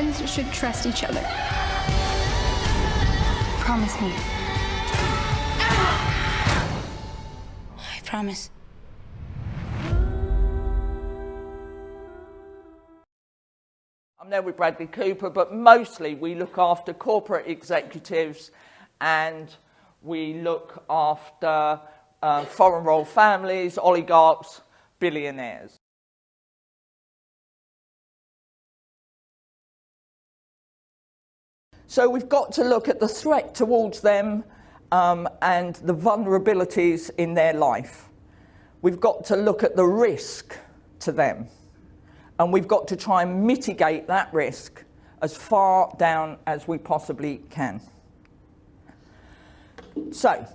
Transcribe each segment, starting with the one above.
friends should trust each other. Promise me. I promise. I'm there with Bradley Cooper, but mostly we look after corporate executives and we look after foreign royal families, oligarchs, billionaires. So we've got to look at the threat towards them and the vulnerabilities in their life. We've got to look at the risk to them. And we've got to try and mitigate that risk as far down as we possibly can. So,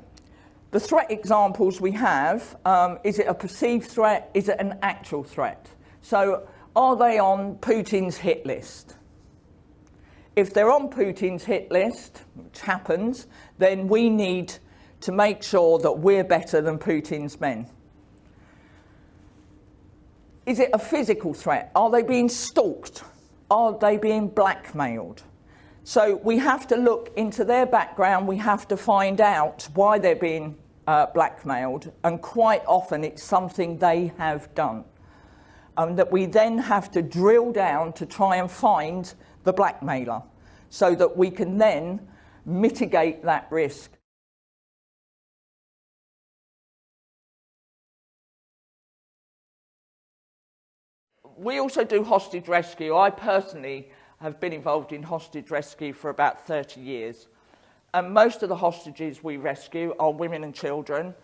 the threat examples we have, is it a perceived threat? Is it an actual threat? So, are they on Putin's hit list? If they're on Putin's hit list, which happens, then we need to make sure that we're better than Putin's men. Is it a physical threat? Are they being stalked? Are they being blackmailed? So we have to look into their background. We have to find out why they're being blackmailed. And quite often it's something they have done. That we then have to drill down to try and find the blackmailer so that we can then mitigate that risk. We also do hostage rescue. I personally have been involved in hostage rescue for about 30 years. And most of the hostages we rescue are women and children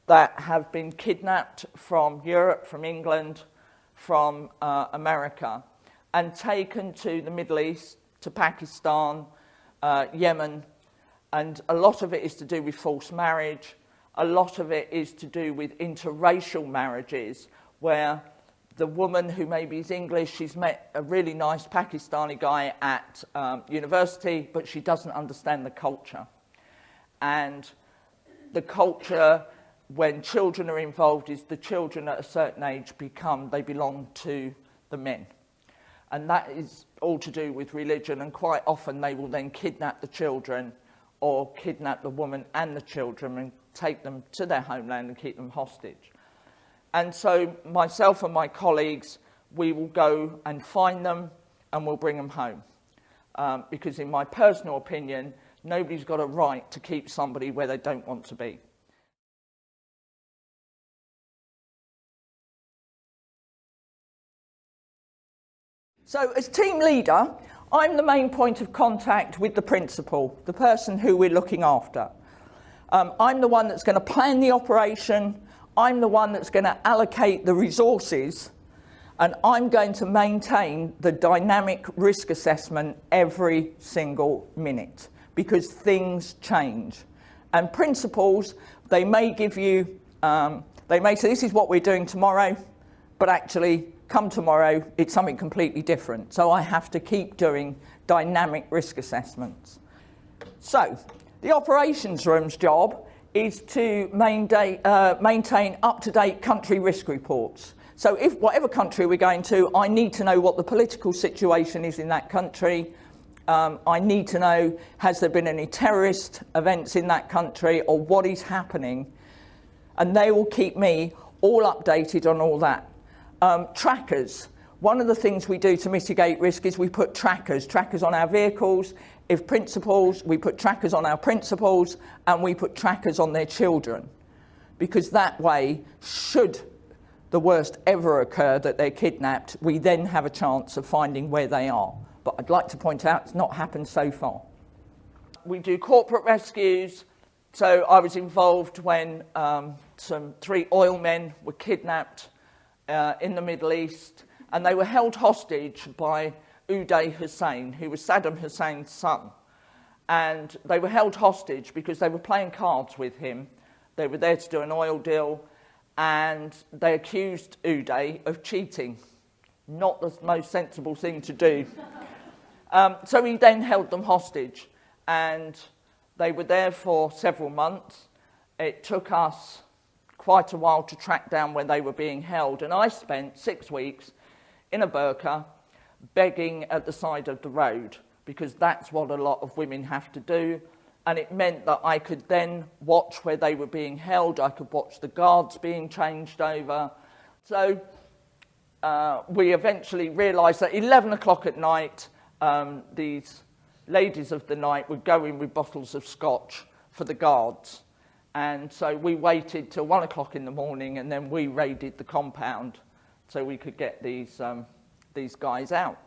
that have been kidnapped from Europe, from England, from America, and taken to the Middle East, to Pakistan, Yemen. And a lot of it is to do with forced marriage. A lot of it is to do with interracial marriages, where the woman who maybe is English, she's met a really nice Pakistani guy at university, but she doesn't understand the culture. And the culture, when children are involved, is the children at a certain age they belong to the men. And that is all to do with religion, and quite often they will then kidnap the children or kidnap the woman and the children and take them to their homeland and keep them hostage. And so myself and my colleagues, we will go and find them and we'll bring them home. Because in my personal opinion, nobody's got a right to keep somebody where they don't want to be. So as team leader, I'm the main point of contact with the principal, the person who we're looking after. I'm the one that's going to plan the operation. I'm the one that's going to allocate the resources, and I'm going to maintain the dynamic risk assessment every single minute, because things change. And principals, they may give you, they may say, this is what we're doing tomorrow, but actually, come tomorrow, it's something completely different. So I have to keep doing dynamic risk assessments. So, the operations room's job is to maintain up-to-date country risk reports. So if whatever country we're going to, I need to know what the political situation is in that country. I need to know, has there been any terrorist events in that country, or what is happening? And they will keep me all updated on all that. Trackers. One of the things we do to mitigate risk is we put trackers on our vehicles. If principals, we put trackers on our principals, and we put trackers on their children. Because that way, should the worst ever occur that they're kidnapped, we then have a chance of finding where they are. But I'd like to point out it's not happened so far. We do corporate rescues. So I was involved when 3 oil men were kidnapped in the Middle East, and they were held hostage by Uday Hussein, who was Saddam Hussein's son. And they were held hostage because they were playing cards with him. They were there to do an oil deal, and they accused Uday of cheating. Not the most sensible thing to do. So he then held them hostage, and they were there for several months. It took us quite a while to track down where they were being held, and I spent 6 weeks in a burqa begging at the side of the road, because that's what a lot of women have to do. And it meant that I could then watch where they were being held, I could watch the guards being changed over. So we eventually realised that 11 o'clock at night, these ladies of the night would go in with bottles of scotch for the guards. And so we waited till 1 o'clock in the morning, and then we raided the compound so we could get these guys out.